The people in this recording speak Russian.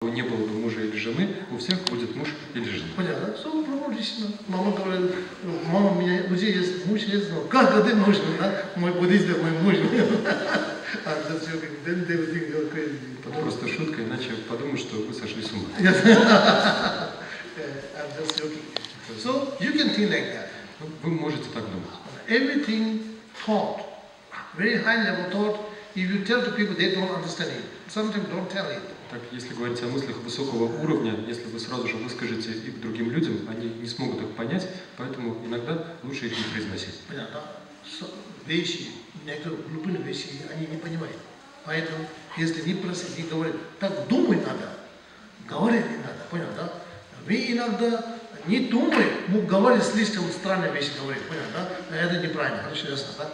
Не было бы мужа или жены, у всех будет муж или жена. Понятно? Все логично. Мама говорит, мама, у меня уже есть муж, есть, но как это можно, да? Мой буддист, мой муж. I'm just joking. Then they will think you're crazy. Это просто шутка, иначе подумают, что вы сошли с ума. Yes. I'm just joking. So you can think like that. Вы можете так думать. Everything thought, very high level thought, if you tell to people, they don't understand it. Sometimes don't tell it. Так, если говорить о мыслях высокого уровня, если вы сразу же выскажете их другим людям, они не смогут их понять, поэтому иногда лучше их не произносить. Понятно? Вещи, некоторые глубинные вещи, они не понимают. Поэтому, если не просить, не говорить, так думать надо, говорить не надо, понятно? Вы иногда не думаете, мы говорим слишком странные вещи, говорить, понятно? Это неправильно, хорошо, ясно, да?